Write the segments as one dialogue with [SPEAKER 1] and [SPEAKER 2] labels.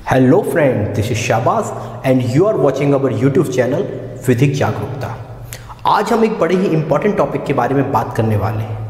[SPEAKER 1] Hello friend, this is Shahbaz and you are watching our YouTube channel Vidhik Jagrukta. आज हम एक बड़े ही इंपॉर्टेंट टॉपिक के बारे में बात करने वाले हैं।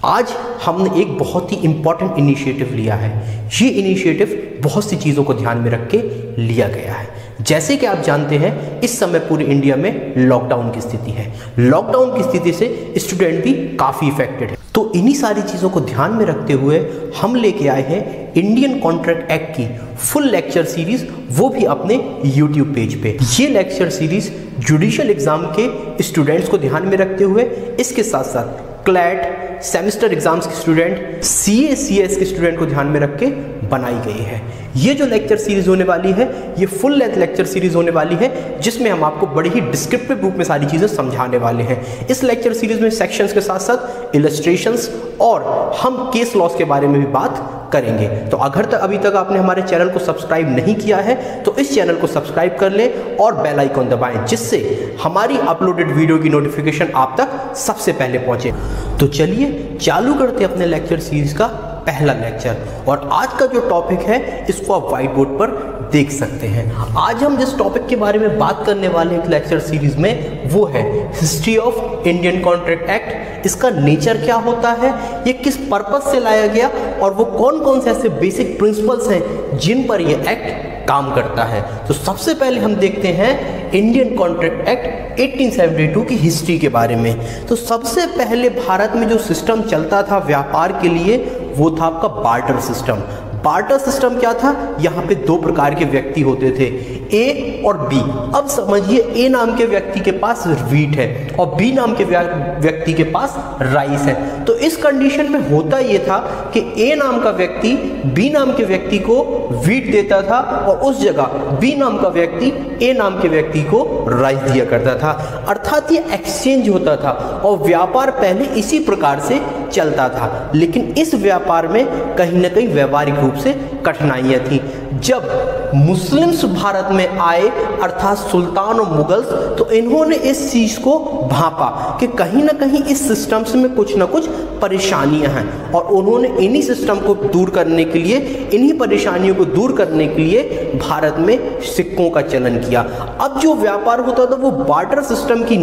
[SPEAKER 1] आज हमने एक बहुत ही इंपॉर्टेंट इनिशिएटिव लिया है। ये इनिशिएटिव बहुत सी चीज़ों को ध्यान में रख के लिया गया है। जैसे कि आप जानते हैं, इस समय पूरे इंडिया में लॉकडाउन की स्थिति है। लॉकडाउन की स्थिति से स्टूडेंट भी काफ़ी इफेक्टेड है। तो इन्हीं सारी चीज़ों को ध्यान में रखते हुए हम लेके आए हैं इंडियन कॉन्ट्रैक्ट एक्ट की फुल लेक्चर सीरीज, वो भी अपने यूट्यूब पेज पे। ये लेक्चर सीरीज जुडिशियल एग्जाम के स्टूडेंट्स को ध्यान में रखते हुए, इसके साथ साथ क्लैट सेमेस्टर एग्जाम्स के स्टूडेंट, सीए सीएस के स्टूडेंट को ध्यान में रख के बनाई गई है। ये जो लेक्चर सीरीज होने वाली है, ये फुल लेंथ लेक्चर सीरीज होने वाली है, जिसमें हम आपको बड़ी ही डिस्क्रिप्टिव रूप में सारी चीज़ें समझाने वाले हैं। इस लेक्चर सीरीज में सेक्शंस के साथ साथ इलस्ट्रेशंस और हम केस लॉस के बारे में भी बात करेंगे। तो अगर अभी तक आपने हमारे चैनल को सब्सक्राइब नहीं किया है तो इस चैनल को सब्सक्राइब कर लें और बेल आइकन दबाएं, जिससे हमारी अपलोडेड वीडियो की नोटिफिकेशन आप तक सबसे पहले पहुंचे। तो चलिए चालू करते हैं अपने लेक्चर सीरीज का पहला लेक्चर। और आज का जो टॉपिक है, इसको आप व्हाइट बोर्ड पर देख सकते हैं। आज हम जिस टॉपिक के बारे में बात करने वाले हैं लेक्चर सीरीज में, वो है history of Indian contract act. इसका नेचर क्या होता है, ये किस पर्पस से लाया गया, और वो कौन कौन से ऐसे बेसिक प्रिंसिपल्स हैं जिन पर ये एक्ट काम करता है। तो सबसे पहले हम देखते हैं इंडियन कॉन्ट्रैक्ट एक्ट 1872 की हिस्ट्री के बारे में। तो सबसे पहले भारत में जो सिस्टम चलता था व्यापार के लिए, वो था आपका बार्टर सिस्टम। बार्टर सिस्टम क्या था? यहाँ पे दो प्रकार के व्यक्ति होते थे, ए और बी। अब समझिए, ए नाम के व्यक्ति के पास व्हीट है और बी नाम के व्यक्ति के पास राइस है। तो इस कंडीशन में होता ये था कि ए नाम का व्यक्ति बी नाम के व्यक्ति को व्हीट देता था और उस जगह बी नाम का व्यक्ति ए नाम के व्यक्ति को राइस दिया करता था। अर्थात ये एक्सचेंज होता था और व्यापार पहले इसी प्रकार से चलता था। लेकिन इस व्यापार में कहीं ना कहीं व्यवहारिक रूप से कठिनाइयां थी। जब मुस्लिम्स भारत में आए, अर्थात सुल्तान और मुगल्स, तो इन्होंने इस चीज को भांपा कि कहीं ना कहीं इस सिस्टम्स में कुछ ना कुछ परेशानियां हैं, और उन्होंने इन्हीं सिस्टम को दूर करने के लिए, इन्हीं परेशानियों को दूर करने के लिए भारत में सिक्कों का चलन किया। अब जो व्यापार होता था वो बार्टर सिस्टम की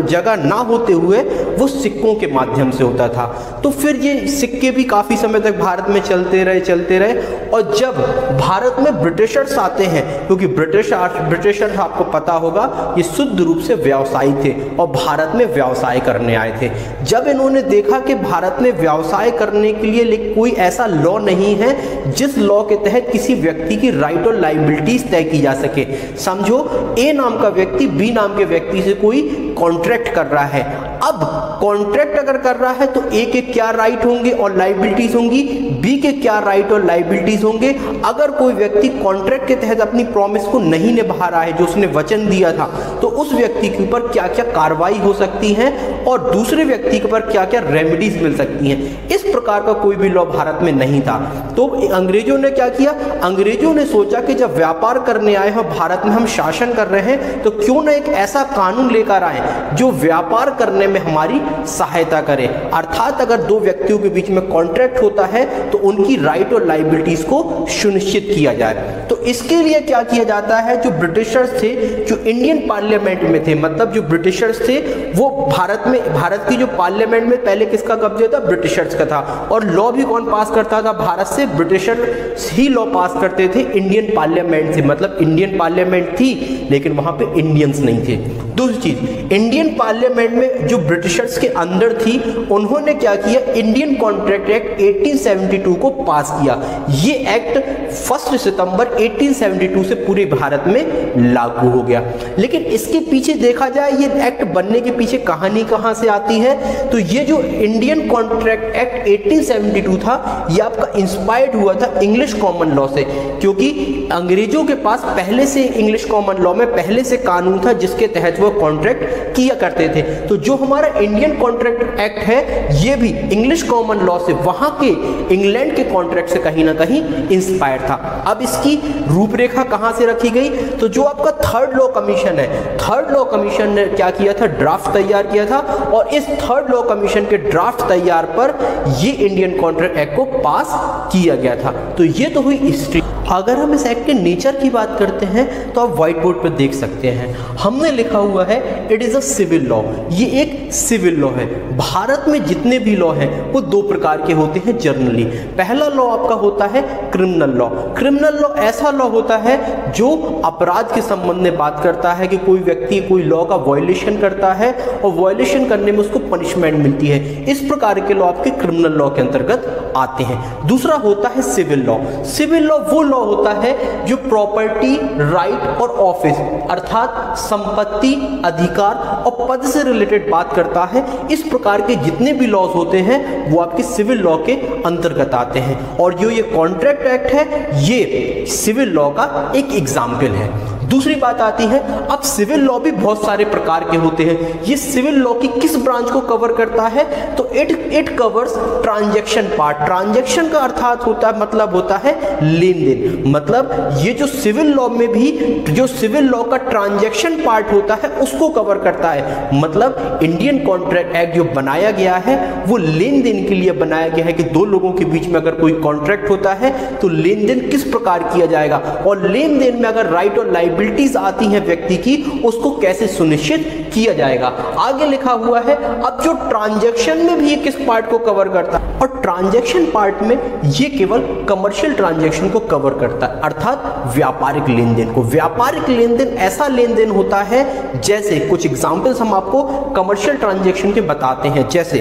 [SPEAKER 1] जगह ना होते हुए वो सिक्कों के माध्यम से होता था। तो फिर ये सिक्के भी काफी समय तक भारत में चलते रहे। और जब भारत में ब्रिटिशर्स आते हैं, क्योंकि ब्रिटिशर्स आपको पता होगा ये शुद्ध रूप से व्यवसायी थे और भारत में व्यवसाय करने आए थे। जब इन्होंने देखा कि भारत में व्यवसाय करने के लिए कोई ऐसा लॉ नहीं है जिस लॉ के तहत किसी व्यक्ति की राइट और लायबिलिटीज तय की जा सके। समझो, ए नाम का व्यक्ति बी नाम के व्यक्ति से कोई कॉन्ट्रैक्ट कर रहा है। अब कॉन्ट्रैक्ट अगर कर रहा है तो ए के क्या राइट होंगे और लायबिलिटीज होंगी, बी के क्या राइट और लायबिलिटीज होंगे। अगर कोई व्यक्ति कॉन्ट्रैक्ट के तहत अपनी प्रॉमिस को नहीं निभा रहा है, जो उसने वचन दिया था, तो उस व्यक्ति के ऊपर क्या क्या कार्रवाई हो सकती है और दूसरे व्यक्ति के ऊपर क्या क्या रेमेडीज मिल सकती हैं। इस प्रकार का कोई भी लॉ भारत में नहीं था। तो अंग्रेजों ने क्या किया? अंग्रेजों ने सोचा कि जब व्यापार करने आए हैं भारत में, हम शासन कर रहे हैं, तो क्यों ना एक ऐसा कानून लेकर आए जो व्यापार करने में हमारी सहायता करे। अर्थात अगर दो व्यक्तियों के बीच में कॉन्ट्रैक्ट होता है तो उनकी राइट और लायबिलिटीज को सुनिश्चित किया जाए। तो इसके लिए क्या किया जाता है, जो ब्रिटिशर्स थे, जो इंडियन पार्लियामेंट में थे, मतलब जो ब्रिटिशर्स थे, वो भारत की जो पार्लियामेंट में पहले किसका कब्जा था? ब्रिटिशर्स का था। और लॉ भी कौन पास करता था भारत से? ब्रिटिशर ही लॉ पास करते थे इंडियन पार्लियामेंट से। मतलब इंडियन पार्लियामेंट थी लेकिन वहां पे इंडियंस नहीं थे। दूसरी चीज, इंडियन पार्लियामेंट में जो ब्रिटिशर्स के अंदर थी, उन्होंने क्या किया? इंडियन कॉन्ट्रैक्ट एक्ट 1872 को पास किया। ये एक्ट 1 सितंबर 1872 से पूरे भारत में लागू हो गया। लेकिन इसके पीछे देखा जाए, ये एक्ट बनने के पीछे कहानी कहां से आती है, तो ये जो इंडियन कॉन्ट्रैक्ट एक्ट 1872 था, ये आपका इंस्पायर्ड हुआ था इंग्लिश कॉमन लॉ से, क्योंकि अंग्रेजों के पास पहले से इंग्लिश कॉमन लॉ में पहले से कानून था जिसके तहत वो कॉन्ट्रैक्ट किया करते थे। तो जो हमारा इंडियन कॉन्ट्रैक्ट एक्ट है, ये भी इंग्लिश कॉमन लॉ से, वहां के इंग्लैंड के कॉन्ट्रैक्ट से कहीं ना कहीं इंस्पायर था। अब इसकी रूपरेखा कहां से रखी गई? तो जो आपका थर्ड लॉ कमीशन है, थर्ड लॉ कमीशन ने क्या किया था? ड्राफ्ट तैयार किया था। और इस थर्ड लॉ कमीशन के ड्राफ्ट तैयार पर ये इंडियन कॉन्ट्रैक्ट एक्ट को पास किया गया था। तो ये तो हुई हिस्ट्री। अगर हम इस एक्ट के नेचर की बात करते हैं तो आप व्हाइट बोर्ड पर देख सकते हैं, हमने लिखा हुआ है it is a civil law. ये एक सिविल लॉ है। भारत में जितने भी लॉ हैं वो दो प्रकार के होते हैं जनरली। पहला लॉ आपका होता है क्रिमिनल लॉ। क्रिमिनल लॉ ऐसा लॉ होता है जो अपराध के संबंध में बात करता है कि कोई व्यक्ति कोई लॉ का वायलेशन करता है और वायलेशन करने में उसको पनिशमेंट मिलती है। इस प्रकार के लॉ आपके क्रिमिनल लॉ के अंतर्गत आते हैं। दूसरा होता है सिविल लॉ। सिविल लॉ वो लॉ होता है जो प्रॉपर्टी, राइट और ऑफिस अर्थात संपत्ति, अधिकार और पद से रिलेटेड बात करता है। इस प्रकार के जितने भी लॉज होते हैं वो आपके सिविल लॉ के अंतर्गत आते हैं। और जो ये कॉन्ट्रैक्ट एक्ट है ये सिविल लॉ का एक एग्जाम्पल है। दूसरी बात आती है, अब सिविल लॉ भी बहुत सारे प्रकार के होते हैं। ये सिविल लॉ की किस ब्रांच को कवर करता है? तो it covers transaction part. Transaction का अर्थात होता है, मतलब होता है लेन देन। मतलब ये जो सिविल लॉ में भी जो सिविल लॉ का ट्रांजैक्शन पार्ट होता है उसको कवर करता है। मतलब इंडियन कॉन्ट्रैक्ट एक्ट जो बनाया गया है वो लेन देन के लिए बनाया गया है कि दो लोगों के बीच में अगर कोई कॉन्ट्रैक्ट होता है तो लेन देन किस प्रकार किया जाएगा और लेन देन में अगर राइट और लायबिलिटीज आती हैं व्यक्ति की उसको कैसे सुनिश्चित किया जाएगा। आगे लिखा हुआ है अब जो ट्रांजैक्शन में भी ये किस पार्ट को कवर करता है, और ट्रांजैक्शन पार्ट में ये केवल कमर्शियल ट्रांजैक्शन को कवर करता है अर्थात व्यापारिक लेन देन को। व्यापारिक लेन देन ऐसा लेन देन होता है जैसे कुछ एग्जांपल्स हम आपको कमर्शियल ट्रांजैक्शन के बताते हैं। जैसे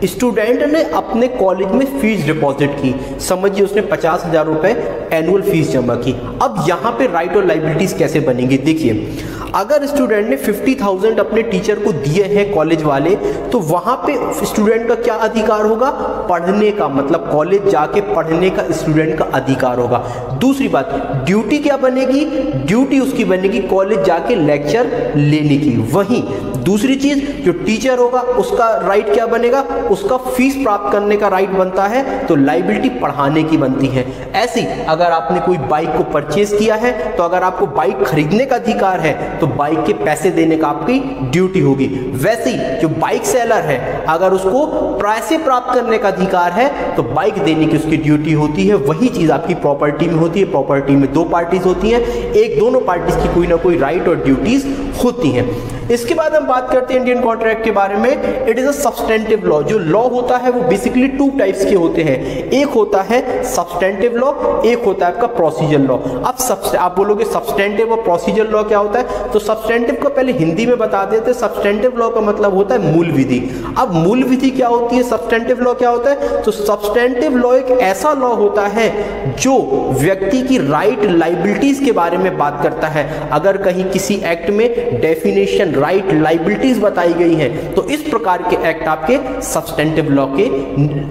[SPEAKER 1] स्टूडेंट ने अपने कॉलेज में फीस डिपॉजिट की, समझिए उसने 50,000 रुपए एनुअल फीस जमा की। अब यहाँ पे राइट और लायबिलिटीज कैसे बनेंगी? देखिए, अगर स्टूडेंट ने 50,000 अपने टीचर को दिए हैं कॉलेज वाले, तो वहां पे स्टूडेंट का क्या अधिकार होगा? पढ़ने का, मतलब कॉलेज जाके पढ़ने का स्टूडेंट का अधिकार होगा। दूसरी बात, ड्यूटी क्या बनेगी? ड्यूटी उसकी बनेगी कॉलेज जाके लेक्चर लेने की। वहीं दूसरी चीज, जो टीचर होगा उसका राइट क्या बनेगा? उसका फीस प्राप्त करने का राइट बनता है, तो लायबिलिटी पढ़ाने की बनती है। ऐसी अगर आपने कोई बाइक को परचेज किया है तो अगर आपको बाइक खरीदने का अधिकार है तो बाइक के पैसे देने का आपकी ड्यूटी होगी। वैसे ही जो बाइक सेलर है अगर उसको पैसे प्राप्त करने का अधिकार है तो बाइक देने की उसकी ड्यूटी होती है। वही चीज आपकी प्रॉपर्टी में होती है। प्रॉपर्टी में दो पार्टीज होती हैं, एक दोनों पार्टीज की कोई ना कोई राइट और ड्यूटीज होती हैं। इसके बाद हम बात करते हैं इंडियन कॉन्ट्रैक्ट के बारे में। It is a substantive law. जो लॉ होता है वो बेसिकली टू टाइप्स के होते हैं, एक होता है सब्सटेंटिव लॉ, एक होता है आपका प्रोसीजर लॉ। अब आप बोलोगे सब्सटेंटिव और प्रोसीजर लॉ क्या होता है, तो सब्सटेंटिव को पहले हिंदी में बता देते। सब्सटेंटिव लॉ का मतलब होता है मूल विधि। अब मूल विधि क्या होती है, सब्सटेंटिव लॉ क्या होता है? तो सब्सटेंटिव लॉ एक ऐसा लॉ होता है जो व्यक्ति की राइट लायबिलिटीज के बारे में बात करता है। अगर कहीं किसी एक्ट में डेफिनेशन राइट लायबिलिटीज बताई गई हैं तो इस प्रकार के एक्ट आपके सब्सटेंटिव लॉ के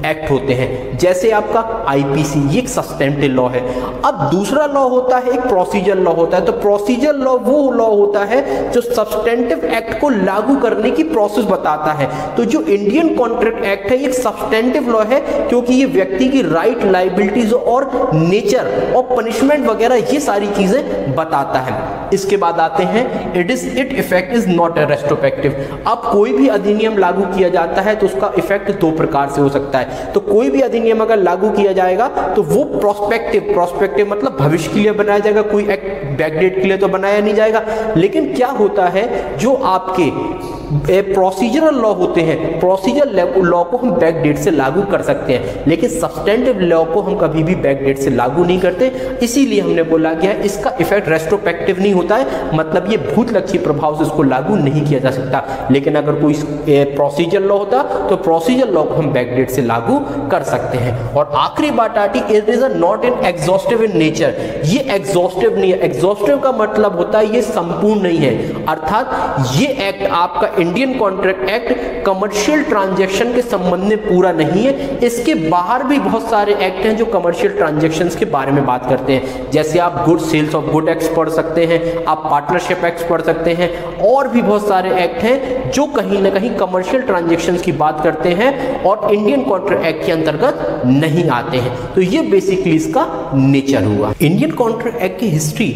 [SPEAKER 1] एक्ट होते हैं। जैसे आपका आईपीसी, ये एक सब्सटेंटिव लॉ है। अब दूसरा लॉ होता है एक प्रोसीजर लॉ होता है। तो प्रोसीजर लॉ वो लॉ होता है जो सब्सटेंटिव एक्ट को लागू करने की प्रोसेस बताता है। तो जो इंडियन कॉन्ट्रैक्ट एक्ट है ये एक सब्सटेंटिव लॉ है क्योंकि ये व्यक्ति की राइट लायबिलिटीज और नेचर और पनिशमेंट वगैरह ये सारी चीजें बताता है। इसके बाद आते हैं it effect is not retrospective. अब कोई भी अधिनियम लागू किया जाता है तो उसका इफेक्ट दो प्रकार से हो सकता है। तो कोई भी अधिनियम अगर लागू किया जाएगा तो वो प्रोस्पेक्टिव मतलब भविष्य के लिए बनाया जाएगा, कोई एक्ट बैकडेट के लिए तो बनाया नहीं जाएगा। लेकिन क्या होता है, जो आपके प्रोसीजरल लॉ होते हैं, प्रोसीजर लॉ को हम बैक डेट से लागू कर सकते हैं, लेकिन सब्सटेंटिव लॉ को हम कभी भी बैक डेट से लागू नहीं करते। इसीलिए हमने बोला गया है इसका इफेक्ट रेट्रोस्पेक्टिव नहीं होता है, मतलब ये भूतलक्षी प्रभाव से इसको लागू नहीं किया जा सकता। लेकिन अगर कोई प्रोसीजर लॉ होता तो प्रोसीजर लॉ को हम बैक डेट से लागू कर सकते हैं। और आखिरी बात आती, it is not in exhaustive in nature. ये एग्जॉस्टिव नहीं है। एग्जॉस्टिव का मतलब होता है ये संपूर्ण नहीं है, अर्थात ये एक्ट आपका Indian contract act commercial transaction के संबंध में पूरा नहीं है। इसके बाहर भी बहुत सारे एक्ट हैं जो कमर्शियल ट्रांजैक्शंस के बारे में बात करते हैं। जैसे आप good sales of good act पढ़ सकते हैं, आप पार्टनरशिप एक्ट पढ़ सकते हैं, और भी बहुत सारे एक्ट हैं जो कहीं ना कहीं कमर्शियल ट्रांजैक्शंस की बात करते हैं और इंडियन कॉन्ट्रैक्ट एक्ट के अंतर्गत नहीं आते हैं। तो ये बेसिकली इसका नेचर हुआ। इंडियन कॉन्ट्रैक्ट एक्ट की हिस्ट्री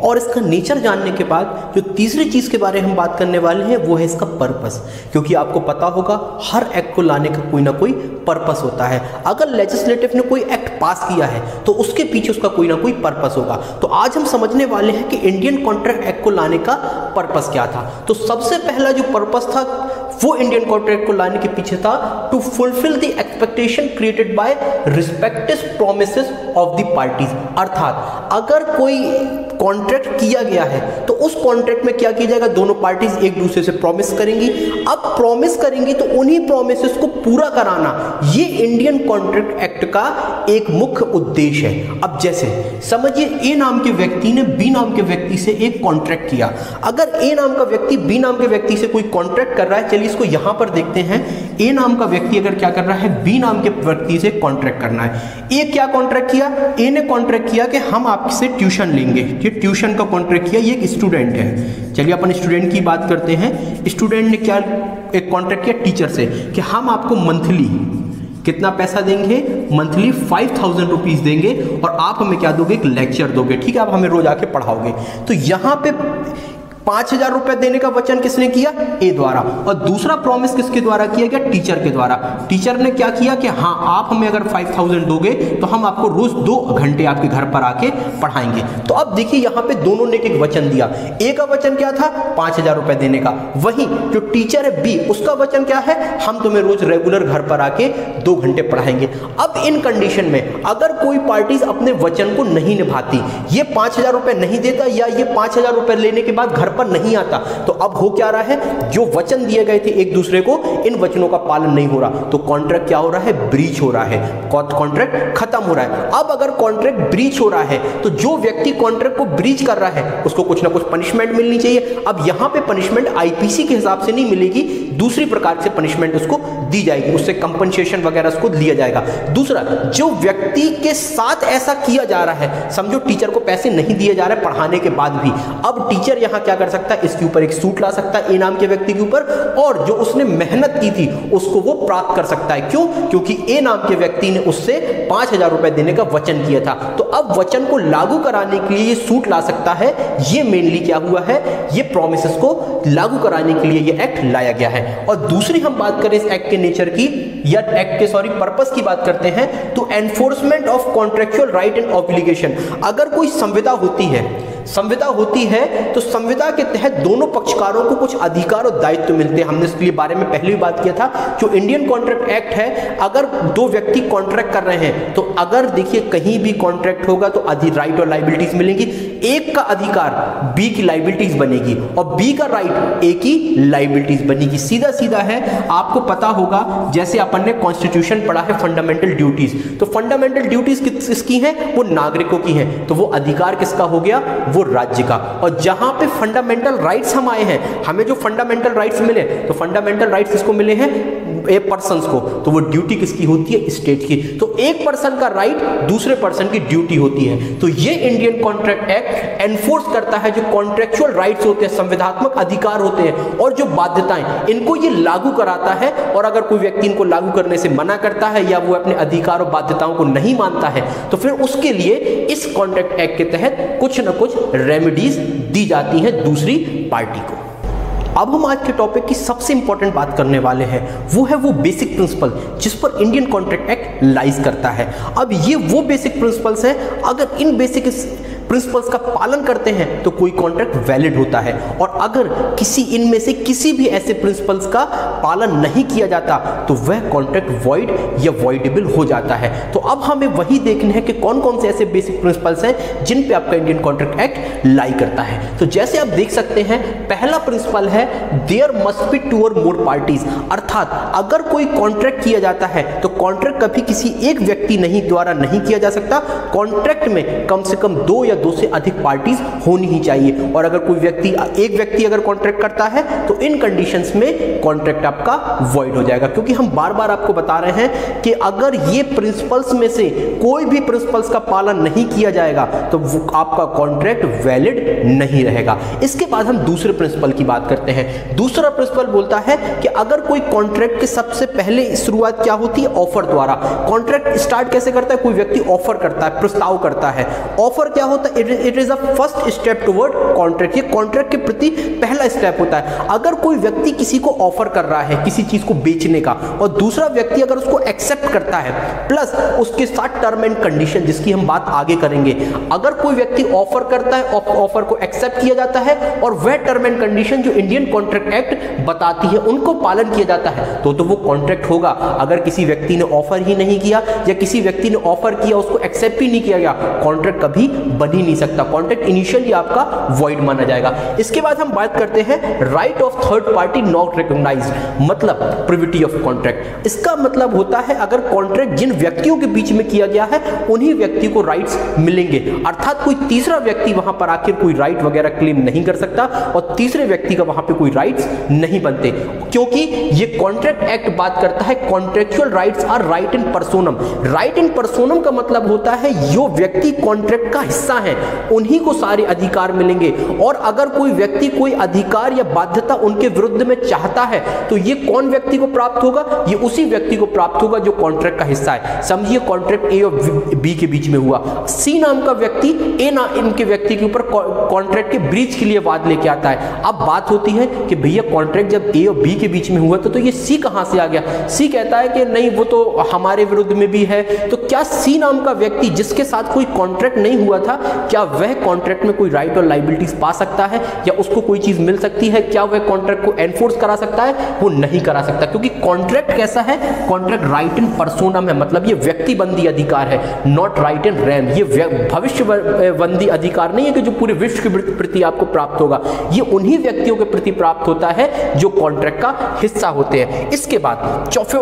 [SPEAKER 1] और इसका नेचर जानने के बाद जो तीसरी चीज़ के बारे में हम बात करने वाले हैं वो है इसका पर्पस। क्योंकि आपको पता होगा हर एक्ट को लाने का कोई ना कोई पर्पस होता है। अगर लेजिस्लेटिव ने कोई एक्ट पास किया है तो उसके पीछे उसका कोई ना कोई पर्पस होगा। तो आज हम समझने वाले हैं कि इंडियन कॉन्ट्रैक्ट एक्ट को लाने का पर्पस क्या था। तो सबसे पहला जो पर्पस था वो इंडियन कॉन्ट्रैक्ट को लाने के पीछे था to fulfil the expectation created by respective promises of the parties. अर्थात अगर कोई कॉन्ट्रैक्ट किया गया है तो उस कॉन्ट्रैक्ट में क्या किया जाएगा, दोनों पार्टीज एक दूसरे से प्रॉमिस करेंगी। अब प्रॉमिस करेंगी तो उन्हीं प्रॉमिसेस को पूरा कराना ये इंडियन कॉन्ट्रैक्ट एक्ट का एक मुख्य उद्देश्य है। अब जैसे समझिए ए नाम के व्यक्ति ने बी नाम के व्यक्ति से एक कॉन्ट्रैक्ट किया। अगर ए नाम का व्यक्ति बी नाम के व्यक्ति से कोई कॉन्ट्रैक्ट कर रहा है, चलिए इसको यहां पर देखते हैं। ए नाम का व्यक्ति अगर क्या कर रहा है, बी नाम के व्यक्ति से कॉन्ट्रैक्ट करना है। ए क्या कॉन्ट्रैक्ट किया, ए ने कॉन्ट्रैक्ट किया कि हम आपसे ट्यूशन लेंगे। ये ट्यूशन का कॉन्ट्रैक्ट किया, ये एक स्टूडेंट है। चलिए अपन स्टूडेंट की बात करते हैं। स्टूडेंट ने क्या एक कॉन्ट्रैक्ट किया टीचर से कि हम आपको मंथली कितना पैसा देंगे, मंथली 5000 रुपीज देंगे और आप हमें क्या दोगे, एक लेक्चर दोगे। ठीक है, आप हमें रोज आके पढ़ाओगे। तो यहां पे 5000 रुपए देने का वचन किसने किया, ए द्वारा। और दूसरा प्रॉमिस किसके द्वारा किया गया, टीचर के द्वारा। टीचर ने क्या किया कि हाँ आप हमें अगर 5000 दोगे तो हम आपको रोज 2 घंटे आपके घर पर आके पढ़ाएंगे। तो अब देखिए यहाँ पे दोनों ने एक वचन दिया। ए का वचन क्या था, 5000 रुपए देने का। वहीं जो टीचर है बी, उसका वचन क्या है, हम तुम्हें रोज रेगुलर घर पर आके 2 घंटे पढ़ाएंगे। अब इन कंडीशन में अगर कोई पार्टी अपने वचन को नहीं निभाती, ये 5000 रुपए नहीं देता या ये 5000 रुपए लेने के बाद घर पर नहीं आता, तो अब हो क्या रहा है, जो वचन दिए गए थे एक दूसरे को, इन वचनों का पालन नहीं हो रहा। तो कॉन्ट्रैक्ट क्या हो रहा है, ब्रीच हो रहा है, कॉन्ट्रैक्ट खत्म हो रहा है। अब अगर कॉन्ट्रैक्ट ब्रीच हो रहा है तो जो व्यक्ति कॉन्ट्रैक्ट को ब्रीच कर रहा है उसको कुछ ना कुछ पनिशमेंट मिलनी चाहिए। अब यहां पे पनिशमेंट आईपीसी के हिसाब से नहीं मिलेगी, दूसरी प्रकार से पनिशमेंट उसको दी जाएगी, उससे कंपनसेशन वगैरह उसको लिया जाएगा। दूसरा, जो व्यक्ति के साथ ऐसा किया जा रहा है, समझो टीचर को पैसे नहीं दिए जा रहे पढ़ाने के बाद भी, अब टीचर यहां क्या कर सकता है, इसके ऊपर एक सूट ला सकता है ए नाम के व्यक्ति के ऊपर, और जो उसने मेहनत की थी उसको वो प्राप्त कर सकता है। क्यों, क्योंकि ए नाम के व्यक्ति ने उससे 5000 रुपए देने का वचन किया था। तो अब वचन को लागू कराने के लिए ये सूट ला सकता है। ये मेनली क्या हुआ है, ये प्रोमिसेस को लागू कराने के लिए ये एक्ट लाया गया है। और दूसरी हम बात करें इस एक्ट के नेचर की या एक्ट के पर्पस की बात करते हैं, तो enforcement of contractual right and obligation. अगर कोई संविदा होती है तो संविदा के तहत दोनों पक्षकारों को कुछ अधिकार और दायित्व मिलते हैं। हमने इसके बारे में पहले भी बात किया था। जो इंडियन कॉन्ट्रैक्ट एक्ट है, अगर 2 व्यक्ति कॉन्ट्रैक्ट कर रहे हैं तो अगर देखिए कहीं भी कॉन्ट्रैक्ट होगा तो राइट और लाइबिलिटीज मिलेंगी। एक का अधिकार बी की लाइबिलिटीज बनेगी और बी का राइट ए की लाइबिलिटीज बनेगी। सीधा सीधा है, आपको पता होगा जैसे अपन ने कॉन्स्टिट्यूशन पढ़ा है फंडामेंटल ड्यूटीज, तो फंडामेंटल ड्यूटीज किसकी हैं, वो नागरिकों की हैं। तो वो अधिकार किसका हो गया, वो राज्य का। और जहां पे फंडामेंटल राइट्स हम आए हैं, हमें जो फंडामेंटल राइट्स मिले, तो फंडामेंटल राइट्स किसको मिले हैं, ए पर्सन्स को, तो वो ड्यूटी किसकी होती है, स्टेट की। तो एक पर्सन का राइट दूसरे पर्सन की ड्यूटी होती है। तो ये इंडियन कॉन्ट्रैक्ट एक्ट एनफोर्स करता है जो कॉन्ट्रेक्चुअल राइट्स होते हैं, संविधात्मक अधिकार होते हैं और जो बाध्यताएं, इनको ये लागू कराता है। और अगर कोई व्यक्ति इनको लागू करने से मना करता है या वो अपने अधिकार और बाध्यताओं को नहीं मानता है तो फिर उसके लिए इस कॉन्ट्रैक्ट एक्ट के तहत कुछ न कुछ रेमेडीज दी जाती हैं दूसरी पार्टी को। अब हम आज के टॉपिक की सबसे इंपॉर्टेंट बात करने वाले हैं, वो है वो बेसिक प्रिंसिपल जिस पर इंडियन कॉन्ट्रैक्ट एक्ट लाइज करता है। अब ये वो बेसिक प्रिंसिपल्स हैं, अगर इन बेसिक प्रिंसिपल्स का पालन करते हैं तो कोई कॉन्ट्रैक्ट वैलिड होता है, और अगर किसी इनमें से किसी भी ऐसे प्रिंसिपल्स का पालन नहीं किया जाता तो वह कॉन्ट्रैक्ट वॉइड या वॉइडेबल हो जाता है। तो अब हमें वही देखना है कि कौन कौन से ऐसे बेसिक प्रिंसिपल्स हैं जिन पे आपका इंडियन कॉन्ट्रैक्ट एक्ट लाई करता है। तो जैसे आप देख सकते हैं, पहला प्रिंसिपल है देयर मस्ट बी 2 और मोर पार्टीज। अर्थात अगर कोई कॉन्ट्रैक्ट किया जाता है तो कॉन्ट्रैक्ट कभी किसी एक व्यक्ति द्वारा नहीं किया जा सकता। कॉन्ट्रैक्ट में कम से कम 2 या 2 से अधिक पार्टीज होनी ही चाहिए। और अगर कोई एक व्यक्ति अगर कॉन्ट्रैक्ट करता है तो इन कंडीशंस में कॉन्ट्रैक्ट आपका वॉइड हो जाएगा। क्योंकि हम बार बार आपको बता रहे हैं कि अगर ये प्रिंसिपल्स में से कोई भी प्रिंसिपल्स का पालन नहीं किया जाएगा तो आपका कॉन्ट्रैक्ट वैलिड नहीं रहेगा। इसके बाद हम दूसरे प्रिंसिपल की बात करते हैं। दूसरा प्रिंसिपल बोलता है कि अगर कोई कॉन्ट्रैक्ट के सबसे पहले शुरुआत क्या होती है, ऑफर द्वारा। कॉन्ट्रैक्ट स्टार्ट कैसे करता है, कोई व्यक्ति ऑफर करता है, प्रस्ताव करता है। ऑफर क्या होता है, होता है, it is a first step toward contract. ये कॉन्ट्रैक्ट के प्रति पहला स्टेप होता है। अगर कोई व्यक्ति किसी को ऑफर कर रहा है किसी चीज को बेचने का और दूसरा व्यक्ति अगर उसको एक्सेप्ट करता है प्लस उसके साथ टर्म एंड कंडीशन जिसकी हम बात आगे करेंगे, अगर कोई व्यक्ति ऑफर करता है, ऑफर को एक्सेप्ट किया जाता है और वह टर्म एंड कंडीशन जो इंडियन कॉन्ट्रैक्ट एक्ट बताती है उनको पालन किया जाता है तो वो कॉन्ट्रैक्ट होगा। अगर किसी व्यक्ति ने ऑफर ही नहीं किया या किसी व्यक्ति ने ऑफर किया उसको एक्सेप्ट ही नहीं किया गया, कॉन्ट्रैक्ट कभी बन ही नहीं सकता, कॉन्ट्रैक्ट इनिशियली आपका वॉइड माना जाएगा। इसके बाद हम बात करते हैं right of third party not recognised, मतलब प्रिविटी ऑफ कॉन्ट्रैक्ट। इसका मतलब होता है अगर कॉन्ट्रैक्ट जिन व्यक्तियों के बीच में किया गया है उन्हीं व्यक्ति को राइट्स मिलेंगे, अर्थात कोई तीसरा व्यक्ति वहां पर आकर कोई राइट वगैरह क्लेम नहीं कर सकता और तीसरे व्यक्ति का वहां पे कोई राइट्स नहीं बनते, क्योंकि ये कॉन्ट्रैक्ट एक्ट बात करता है contractual rights are right in personam. Right in personam का मतलब होता है जो व्यक्ति कॉन्ट्रैक्ट का हिस्सा है उन्हीं को सारे अधिकार मिलेंगे, और अगर कोई व्यक्ति कोई अधिकार या बाध्यता उनके विरुद्ध में चाहता है तो ये कौन व्यक्ति को प्राप्त होगा, ये उसी व्यक्ति को प्राप्त होगा जो कॉन्ट्रैक्ट का हिस्सा है। समझिए कॉन्ट्रैक्ट ए और बी के बीच में हुआ, सी नाम का व्यक्ति ए ना इनके व्यक्ति के ऊपर कॉन्ट्रैक्ट के ब्रीच के लिए वाद लेके आता है। अब बात होती है कि भैया कॉन्ट्रैक्ट जब ए और बी के बीच में हुआ तो ये सी कहां से आ गया। सी कहता है कि नहीं वो तो हमारे विरुद्ध में भी है, तो क्या सी नाम का व्यक्ति जिसके साथ कोई कॉन्ट्रैक्ट नहीं हुआ था क्या वह कॉन्ट्रैक्ट में कोई राइट और लायबिलिटीज पा सकता है या उसको कोई चीज मिल सकती है, क्या वह कॉन्ट्रैक्ट को एनफोर्स करा सकता है, वो नहीं करा सकता, क्योंकि कॉन्ट्रैक्ट कैसा है, कॉन्ट्रैक्ट राइट इन पर्सोनम है, मतलब ये व्यक्तिबंदी अधिकार है, नॉट राइट इन रैम। ये भविष्यबंदी अधिकार नहीं है कि जो पूरे विश्व के प्रति आपको प्राप्त होगा, ये उन्हीं व्यक्तियों के प्रति प्राप्त होता है जो कॉन्ट्रैक्ट का हिस्सा होते हैं। इसके बाद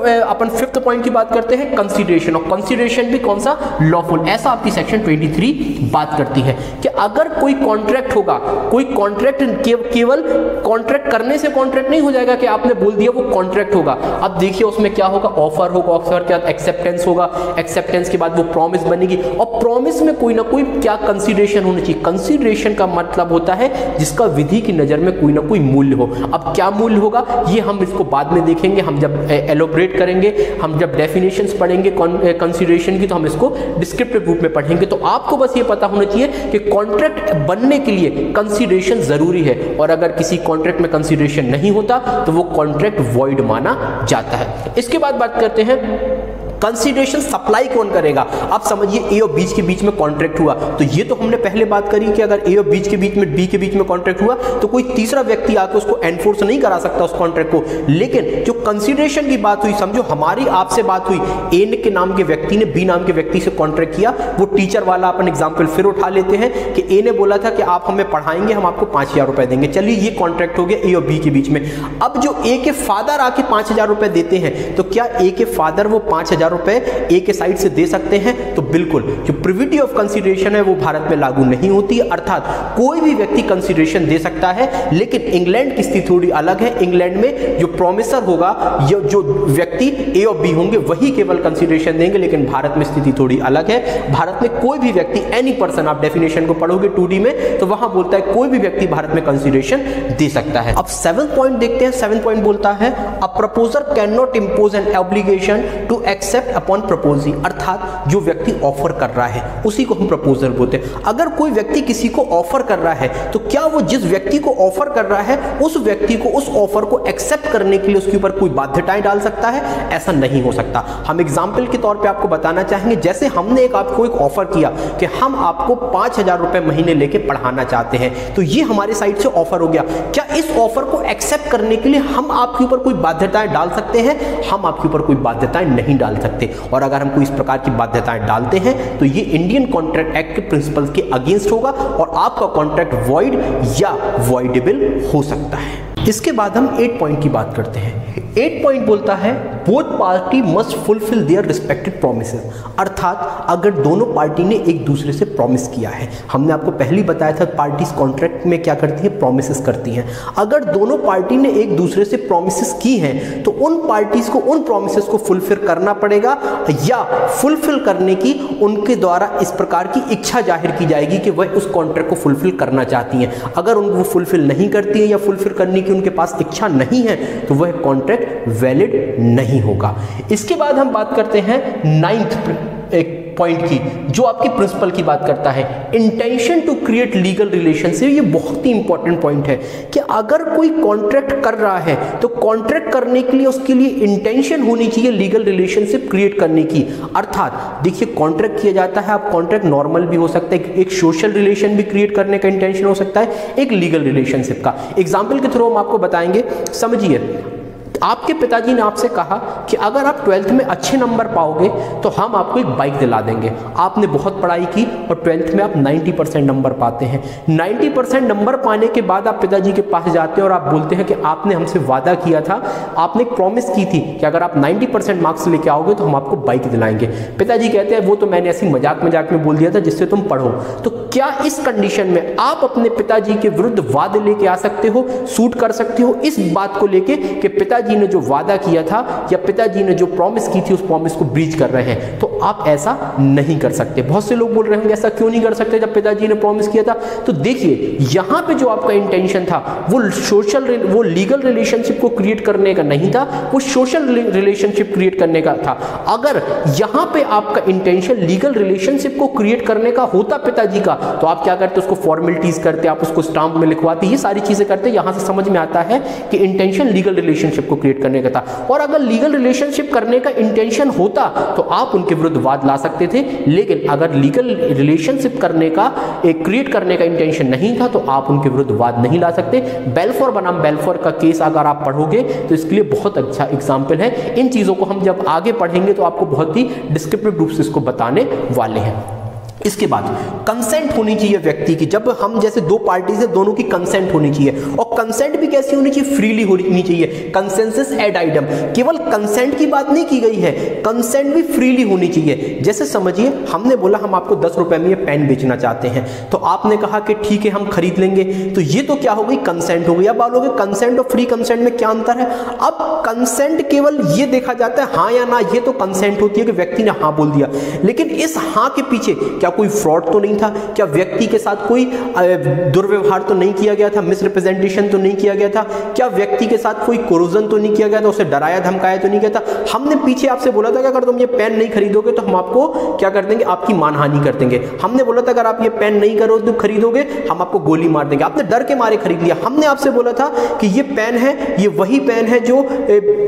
[SPEAKER 1] अपन फिफ्थ पॉइंट की बात करते हैं कंसीडरेशन, और कंसीडरेशन भी कौन सा, लॉफुल। ऐसा आपकी सेक्शन 23 बात करती है कि अगर कोई कॉन्ट्रैक्ट होगा, कोई कॉन्ट्रैक्ट केवल कॉन्ट्रैक्ट करने से कॉन्ट्रैक्ट नहीं हो जाएगा कि आपने बोल दिया वो कॉन्ट्रैक्ट होगा। अब देखिए उसमें क्या होगा, ऑफर होगा, ऑफर के बाद एक्सेप्टेंस होगा, एक्सेप्टेंस के बाद वो प्रॉमिस बनेगी, और प्रॉमिस में कोई ना कोई क्या कंसीडरेशन होनी चाहिए। कंसीडरेशन का मतलब होता है जिसका विधि की नजर में कोई ना कोई मूल्य हो। अब क्या मूल्य होगा ये हम इसको बाद में देखेंगे, हम जब एलोबरेट करेंगे, हम जब डेफिनेशंस पढ़ेंगे कंसीडरेशन की तो हम इसको डिस्क्रिप्टिव रूप में पढ़ेंगे। तो आपको बस ये पता होना चाहिए कि कॉन्ट्रैक्ट बनने के लिए कंसीडरेशन जरूरी है, और अगर किसी कॉन्ट्रैक्ट में कंसीडरेशन नहीं होता तो वो कॉन्ट्रैक्ट वॉइड माना जाता है। इसके बाद बात करते हैं कंसीडरेशन सप्लाई कौन करेगा। आप समझिए ए और बीच के बीच में कॉन्ट्रैक्ट हुआ, तो ये तो हमने पहले बात करी कि अगर ए और बीच के बीच में बी के बीच में कॉन्ट्रैक्ट हुआ तो कोई तीसरा व्यक्ति आकर उसको एनफोर्स नहीं करा सकता उस कॉन्ट्रैक्ट को। लेकिन जो कंसीडरेशन की बात हुई, समझो हमारी आपसे बात हुई, ए के नाम के व्यक्ति ने बी नाम के व्यक्ति से कॉन्ट्रैक्ट किया, वो टीचर वाला अपन एग्जाम्पल फिर उठा लेते हैं कि ए ने बोला था कि आप हमें पढ़ाएंगे, हम आपको 5,000 रुपए देंगे। चलिए ये कॉन्ट्रैक्ट हो गया ए और बी के बीच में। अब जो ए के फादर आके 5,000 रुपए देते हैं, तो क्या ए के फादर वो 5,000 रुपए ए के साइड से दे सकते हैं? तो बिल्कुल, जो प्रिविटी ऑफ कंसीडरेशन है वो भारत में लागू नहीं होती है, अर्थात कोई भी व्यक्ति कंसीडरेशन दे सकता है। लेकिन इंग्लैंड की स्थिति थोड़ी अलग है। इंग्लैंड में जो प्रोमिसर होगा, जो व्यक्ति ए और बी होंगे वही केवल कंसीडरेशन देंगे, लेकिन भारत में स्थिति थोड़ी अलग है। भारत में कोई भी व्यक्ति, एनी पर्सन, आप डेफिनेशन को पढ़ोगे 2D में तो वहां बोलता है कोई भी व्यक्ति भारत में कंसीडरेशन दे सकता है। अब 7th पॉइंट देखते हैं। 7th पॉइंट बोलता है a proposer cannot impose an obligation to accept upon proposing, अर्थात जो व्यक्ति ऑफर कर रहा है उसी को हम प्रपोजल बोलते हैं। अगर कोई व्यक्ति किसी को ऑफर कर रहा है तो क्या वो जिस व्यक्ति को ऑफर कर रहा है उस व्यक्ति को उस ऑफर को एक्सेप्ट करने के लिए उसके ऊपर कोई बाध्यताएं डाल सकता है? ऐसा नहीं हो सकता। हम एग्जाम्पल के तौर पे आपको बताना चाहेंगे, जैसे हमने आपको एक ऑफर किया कि हम आपको 5,000 रुपए महीने लेके पढ़ाना चाहते हैं, तो ये हमारे साइड से ऑफर हो गया। क्या इस ऑफर को एक्सेप्ट करने के लिए हम आपके ऊपर कोई बाध्यताएं डाल सकते हैं? हम आपके ऊपर कोई बाध्यताएं नहीं डाल सकते। और अगर हम कोई इस प्रकार की बाध्यताएं डालते हैं तो ये इंडियन कॉन्ट्रैक्ट एक्ट के प्रिंसिपल्स के अगेंस्ट होगा और आपका कॉन्ट्रैक्ट वॉइड या वॉइडेबल हो सकता है। इसके बाद हम 8 पॉइंट की बात करते हैं। 8 पॉइंट बोलता है both party must fulfil their respective promises, अर्थात अगर दोनों पार्टी ने एक दूसरे से प्रॉमिस किया है, हमने आपको पहले ही बताया था पार्टीज कॉन्ट्रैक्ट में क्या करती है, प्रॉमिसेस करती हैं। अगर दोनों पार्टी ने एक दूसरे से प्रॉमिसेस की हैं तो उन पार्टीज को उन प्रॉमिसेस को फुलफिल करना पड़ेगा, या फुलफिल करने की उनके द्वारा इस प्रकार की इच्छा जाहिर की जाएगी कि वह उस कॉन्ट्रैक्ट को फुलफिल करना चाहती हैं। अगर उनको फुलफिल नहीं करती है या फुलफिल करने की उनके पास इच्छा नहीं है तो वह कॉन्ट्रैक्ट वैलिड नहीं नहीं होगा। इसके बाद हम बात करते हैं 9th एक पॉइंट की, जो आपकी प्रिंसिपल की बात करता है, intention to create legal relationship. ये बहुत ही इंपॉर्टेंट पॉइंट है कि अगर कोई कॉन्ट्रैक्ट कर रहा है तो कॉन्ट्रैक्ट करने के लिए उसके लिए इंटेंशन होनी चाहिए लीगल रिलेशनशिप क्रिएट करने की। अर्थात देखिए, कॉन्ट्रैक्ट किया जाता है, आप कॉन्ट्रैक्ट नॉर्मल भी हो सकता है, एक सोशल रिलेशन भी क्रिएट करने का इंटेंशन हो सकता है, एक लीगल रिलेशनशिप का। एग्जाम्पल के थ्रू हम आपको बताएंगे, समझिए। आपके पिताजी ने आपसे कहा कि अगर आप 12th में अच्छे नंबर पाओगे तो हम आपको एक बाइक दिला देंगे। आपने बहुत पढ़ाई की और 12th में आप 90% नंबर पाते हैं। 90% नंबर पाने के बाद आप पिताजी के पास जाते हैं और आप बोलते हैं कि आपने हमसे वादा किया था, आपने एक प्रॉमिस की थी कि अगर आप 90% मार्क्स लेके आओगे तो हम आपको बाइक दिलाएंगे। पिताजी कहते हैं वो तो मैंने ऐसी मजाक में बोल दिया था जिससे तुम पढ़ो। तो क्या इस कंडीशन में आप अपने पिताजी के विरुद्ध वादे लेके आ सकते हो, सूट कर सकते हो इस बात को लेके कि पिताजी ने जो वादा किया था या पिताजी ने जो प्रॉमिस की थी उस प्रॉमिस को ब्रीच कर रहे हैं? तो आप ऐसा नहीं कर सकते। बहुत से लोग बोल रहे होंगे ऐसा क्यों नहीं कर सकते जब पिताजी ने प्रॉमिस किया था? तो देखिए, यहां पे जो आपका इंटेंशन था वो लीगल रिलेशनशिप को क्रिएट करने का नहीं था, वो सोशल रिलेशनशिप क्रिएट करने का था। अगर यहां पे आपका इंटेंशन लीगल रिलेशनशिप को क्रिएट करने का होता पिताजी का, तो आप क्या करते? उसको फॉर्मेलिटीज करते, आप उसको स्टाम्प में लिखवाते, ये सारी चीजें करते। यहां से समझ में आता है कि इंटेंशन लीगल रिलेशनशिप को क्रिएट करने का था। और अगर लीगल रिलेशनशिप करने का इंटेंशन होता तो आप उनके विरुद्ध वाद ला सकते थे, लेकिन अगर लीगल रिलेशनशिप करने का क्रिएट करने का इंटेंशन नहीं था तो आप उनके विरुद्ध वाद नहीं ला सकते। बेल्फोर बनाम बेल्फोर का केस अगर आप पढ़ोगे तो इसके लिए बहुत अच्छा एग्जाम्पल है। इन चीजों को हम जब आगे पढ़ेंगे तो आपको बहुत ही डिस्क्रिप्टिव रूप से इसको बताने वाले हैं। इसके बाद कंसेंट होनी चाहिए व्यक्ति की। जब हम जैसे दो पार्टीज है, दोनों की कंसेंट होनी चाहिए। और कंसेंट भी कैसी होनी चाहिए? फ्रीली होनी चाहिए। कंसेंसस एड आइटम, केवल कंसेंट की बात नहीं की गई है, कंसेंट भी फ्रीली होनी चाहिए। जैसे समझिए, हमने बोला हम आपको 10 रुपए में ये पेन बेचना चाहते हैं, तो आपने कहा कि ठीक है हम खरीद लेंगे। तो ये तो क्या हो गई? कंसेंट हो गई। अब बोलोगे कंसेंट और फ्री कंसेंट में क्या अंतर है? अब कंसेंट केवल ये देखा जाता है हाँ या ना, ये तो कंसेंट होती है कि व्यक्ति ने हाँ बोल दिया। लेकिन इस हाँ के पीछे क्या कोई फ्रॉड तो नहीं था? क्या व्यक्ति के साथ कोई दुर्व्यवहार तो नहीं किया गया था? मिसरिप्रेजेंटेशन तो नहीं किया गया था? क्या व्यक्ति के साथ कोई कोरोजन तो नहीं किया गया था? उसे डराया धमकाया तो नहीं किया था? हमने पीछे आपसे बोला था कि अगर तुम ये पेन नहीं खरीदोगे तो हम आपको क्या कर देंगे? आपकी मानहानि कर देंगे। हमने बोला था अगर आप ये पेन नहीं करोगे तो खरीदोगे हम आपको गोली मार देंगे। आपने डर के मारे खरीद लिया। हमने आपसे बोला था कि ये पेन है, ये वही पेन है जो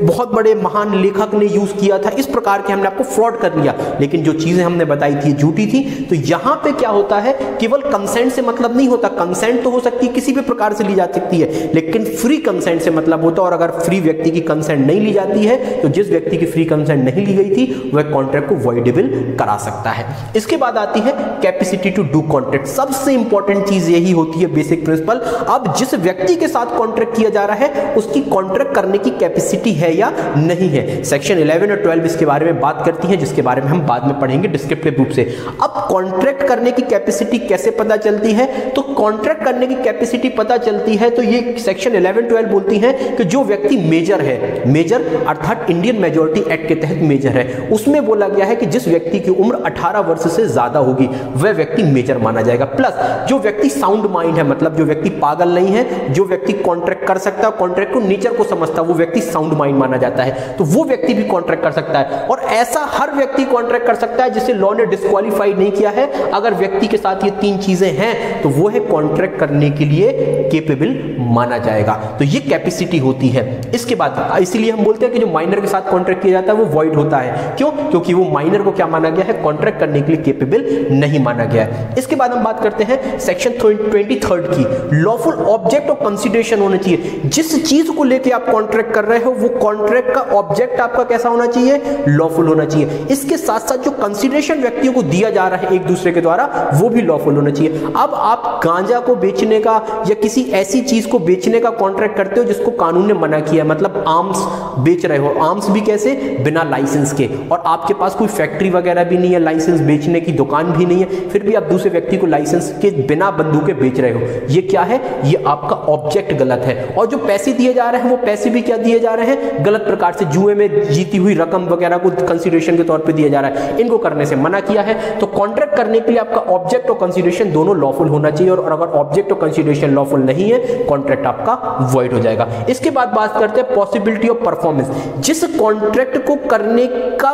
[SPEAKER 1] बहुत बड़े महान लेखक ने यूज किया था। इस प्रकार के हमने आपको फ्रॉड कर लिया, लेकिन जो चीजें हमने बताई थी झूठी थी। तो यहां पे क्या होता है? केवल कंसेंट से मतलब नहीं होता। कंसेंट तो हो सकती है, किसी भी प्रकार से ली जा सकती है, लेकिन फ्री कंसेंट से मतलब होता है। और अगर फ्री व्यक्ति की कंसेंट नहीं ली जाती है तो जिस व्यक्ति की फ्री कंसेंट नहीं ली गई थी वह कॉन्ट्रैक्ट को वॉइडेबल करा सकता है। इसके बाद आती है कैपेसिटी टू डू कॉन्ट्रैक्ट। सबसे इंपॉर्टेंट चीज यही होती है, बेसिक प्रिंसिपल। अब जिस व्यक्ति के साथ कॉन्ट्रैक्ट किया जा रहा है उसकी कॉन्ट्रैक्ट करने की कैपेसिटी है या नहीं है। सेक्शन 11 और 12 इसके बारे में बात करती है, जिसके बारे में हम बाद में पढ़ेंगे डिस्क्रिप्टिव रूप से। अब कॉन्ट्रैक्ट करने की कैपेसिटी कैसे पता चलती है? तो कॉन्ट्रैक्ट करने की कैपेसिटी पता चलती है तो ये सेक्शन 11-12 बोलती है कि जो व्यक्ति मेजर है, मेजर अर्थात इंडियन मेजॉरिटी एक्ट के तहत मेजर है, उसमें बोला गया है कि जिस व्यक्ति की उम्र 18 वर्ष से ज्यादा होगी वह व्यक्ति मेजर माना जाएगा। प्लस जो व्यक्ति साउंड माइंड है, मतलब जो व्यक्ति पागल नहीं है, जो व्यक्ति कॉन्ट्रैक्ट कर सकता है, कॉन्ट्रैक्ट को नेचर को समझता है, वो व्यक्ति साउंड माइंड माना जाता है। तो वो व्यक्ति भी कॉन्ट्रैक्ट कर सकता है। और ऐसा हर व्यक्ति कॉन्ट्रैक्ट कर सकता है जिसे लॉ ने डिस्क्वालीफाइड नहीं किया है। अगर व्यक्ति के साथ ये तीन चीजें हैं तो वो है कॉन्ट्रैक्ट करने के लिए केपेबल माना जाएगा। तो ये कैपेसिटी होती है। इसके बाद इसीलिए हम बोलते हैं कि जो माइनर के साथ कॉन्ट्रैक्ट किया जाता है वो वॉइड होता है। क्यों? क्योंकि वो माइनर को क्या माना गया है? कॉन्ट्रैक्ट करने के लिए केपेबल नहीं माना गया है। इसके बाद हम बात करते हैं सेक्शन 23 की, लॉफुल ऑब्जेक्ट ऑफ कंसीडरेशन होना चाहिए। जिस चीज को लेकर आप कॉन्ट्रैक्ट कर रहे हो वो कॉन्ट्रैक्ट का ऑब्जेक्ट आपका कैसा होना चाहिए? लॉफुल होना चाहिए। इसके साथ साथ जो कंसीडरेशन व्यक्तियों को दिया जा रहा है एक दूसरे के द्वारा वो भी लॉफुल होना चाहिए। अब आप गांजा को बेचने का या किसी ऐसी चीज को बेचने का कॉन्ट्रैक्ट करते हो जिसको कानून ने मना किया है, मतलब आर्म्स बेच रहे हो। आर्म्स भी कैसे? बिना लाइसेंस के। और आपके पास कोई फैक्ट्री वगैरह भी नहीं है, लाइसेंस बेचने की दुकान भी नहीं है, फिर भी आप दूसरे व्यक्ति को लाइसेंस के बिना बंदूकें बेच रहे हो। ये क्या है? ये आपका ऑब्जेक्ट गलत है। और जो पैसे दिए जा रहे हैं वो पैसे भी क्या दिए जा रहे हैं? गलत प्रकार से, जुए में जीती हुई रकम वगैरह को कंसीडरेशन के तौर पर दिया जा रहा है। इनको करने से मना किया है। तो कॉन्ट्रैक्ट कॉन्ट्रैक्ट करने के लिए आपका ऑब्जेक्ट और कंसीडरेशन दोनों लॉफुल होना चाहिए, और अगर ऑब्जेक्ट और कंसीडरेशन लॉफुल नहीं है, कॉन्ट्रैक्ट आपका वॉइड हो जाएगा। इसके बाद बात करते हैं पॉसिबिलिटी ऑफ परफॉर्मेंस। जिस कॉन्ट्रैक्ट को करने का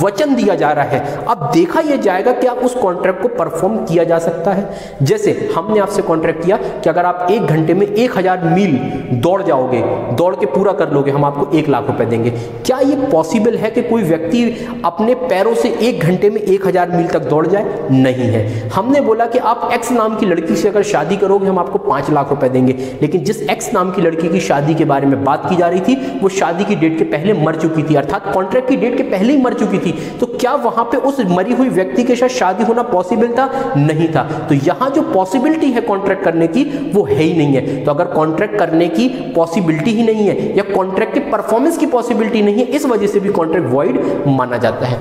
[SPEAKER 1] वचन दिया जा रहा है, अब देखा यह जाएगा कि आप उस कॉन्ट्रैक्ट को परफॉर्म किया जा सकता है। जैसे हमने आपसे कॉन्ट्रैक्ट किया कि अगर आप 1 घंटे में 1000 मील दौड़ जाओगे, दौड़ के पूरा कर लोगे, हम आपको 1 लाख रुपए देंगे। क्या यह पॉसिबल है कि कोई व्यक्ति अपने पैरों से 1 घंटे में 1000 मील तक दौड़ जाए? नहीं है। हमने बोला कि आप एक्स नाम की लड़की से अगर शादी करोगे, हम आपको 5 लाख रुपए देंगे, लेकिन जिस एक्स नाम की लड़की की शादी के बारे में बात की जा रही थी, वो शादी की डेट के पहले मर चुकी थी, अर्थात कॉन्ट्रैक्ट की डेट के पहले ही मर चुकी थी। तो क्या वहां पे उस मरी हुई व्यक्ति के साथ शादी होना पॉसिबल था? नहीं था। तो यहां जो पॉसिबिलिटी है कॉन्ट्रैक्ट करने की, वो है ही नहीं है। तो अगर कॉन्ट्रैक्ट करने की पॉसिबिलिटी ही नहीं है, या कॉन्ट्रैक्ट के परफॉर्मेंस की पॉसिबिलिटी नहीं है, इस वजह से भी कॉन्ट्रैक्ट वॉइड माना जाता है।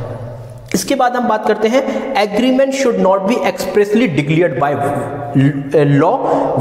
[SPEAKER 1] इसके बाद हम बात करते हैं agreement should not be expressly declared by law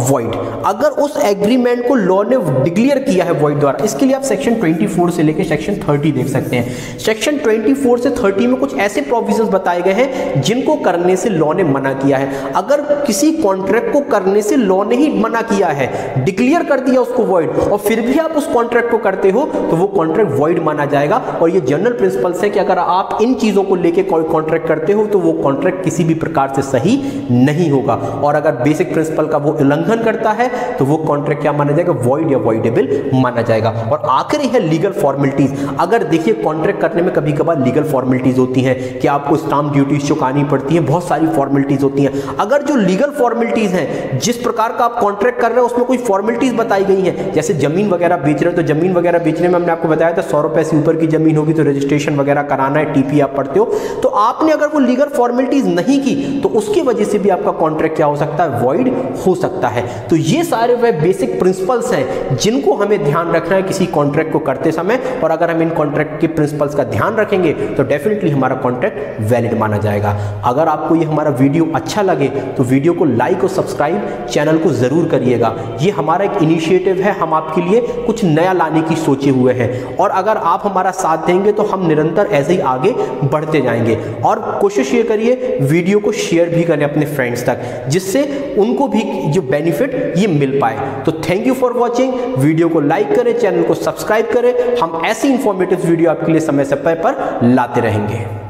[SPEAKER 1] void. अगर उस एग्रीमेंट को लॉ ने डिक्लेयर किया है वॉइड द्वारा, इसके लिए आप सेक्शन 24 से लेकर सेक्शन 30 देख सकते हैं। सेक्शन 24 से 30 में कुछ ऐसे प्रोविजंस बताए गए हैं जिनको करने से लॉ ने मना किया है। अगर किसी कॉन्ट्रैक्ट को करने से लॉ ने ही मना किया है, डिक्लेयर कर दिया उसको वॉइड, और फिर भी आप उस कॉन्ट्रैक्ट को करते हो, तो वो कॉन्ट्रैक्ट वॉइड माना जाएगा। और ये जनरल प्रिंसिपल्स है कि अगर आप इन चीजों को लेकर कोई कॉन्ट्रैक्ट करते हो, तो वो कॉन्ट्रैक्ट किसी भी प्रकार से सही नहीं होगा। और अगर बेसिक प्रिंसिपल का वो उल्लंघन करता है, तो वो कॉन्ट्रैक्ट क्या माना जाएगा? वॉइड या वॉइडेबल माना जाएगा। और आखिरी है लीगल फॉर्मेलिटीज। अगर देखिए, कॉन्ट्रैक्ट करने में कभी कभार लीगल फॉर्मेलिटीज होती हैं कि आपको स्टाम्प ड्यूटीज चुकानी पड़ती है, बहुत सारी फॉर्मेलिटीज होती हैं। अगर जो लीगल फॉर्मेलिटीज हैं, जिस प्रकार का आप कॉन्ट्रैक्ट कर रहे हो, उसमें कोई फॉर्मेलिटीज बताई गई हैं, जैसे जमीन वगैरह बेच रहे हो, तो जमीन वगैरह बेचने में हमने आपको बताया था 100 रुपए से ऊपर की जमीन होगी तो रजिस्ट्रेशन वगैरह कराना है, टीपी आप पढ़ते हो। तो आपने अगर वो लीगल फॉर्मेलिटीज नहीं की, तो उसकी वजह से भी आपका कॉन्ट्रैक्ट क्या हो सकता है? वॉइड हो सकता है। तो ये सारे वह बेसिक प्रिंसिपल्स हैं जिनको हमें ध्यान रखना है किसी कॉन्ट्रैक्ट को करते समय। और अगर हम इन कॉन्ट्रैक्ट के प्रिंसिपल्स का ध्यान रखेंगे, तो डेफिनेटली हमारा कॉन्ट्रैक्ट वैलिड माना जाएगा। अगर आपको ये हमारा वीडियो अच्छा लगे, तो वीडियो को लाइक और सब्सक्राइब चैनल को जरूर करिएगा। ये हमारा एक इनिशिएटिव है, हम आपके लिए कुछ नया लाने की सोचे हुए हैं। और अगर आप हमारा साथ देंगे, तो हम निरंतर ऐसे ही आगे बढ़ते जाएंगे। और कोशिश ये करिए वीडियो को शेयर भी करें अपने फ्रेंड्स तक, जिससे उनको भी जो बेनिफिट ये मिल पाए। तो thank you for watching. Video को लाइक करें, चैनल को सब्सक्राइब करें। हम ऐसी इंफॉर्मेटिव वीडियो आपके लिए समय समय पर लाते रहेंगे।